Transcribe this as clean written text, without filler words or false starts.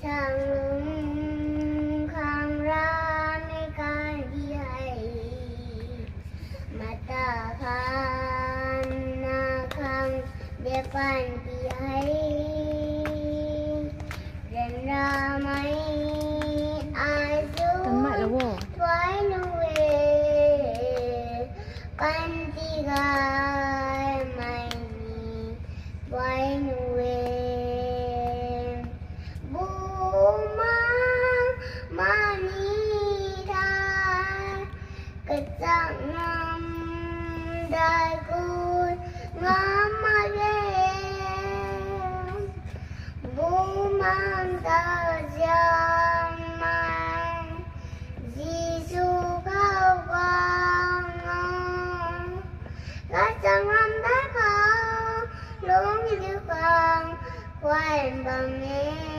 Tingsaenglung khang rame kandih mata khang depan pihai dan ramai azu tuai nuwe kantigai mai tuai nuwe kecak ngam dai kun ngam magem bumang ta zaman Giêsu khao vang kacang ngam dai khao lung như khang khoan bằng nghe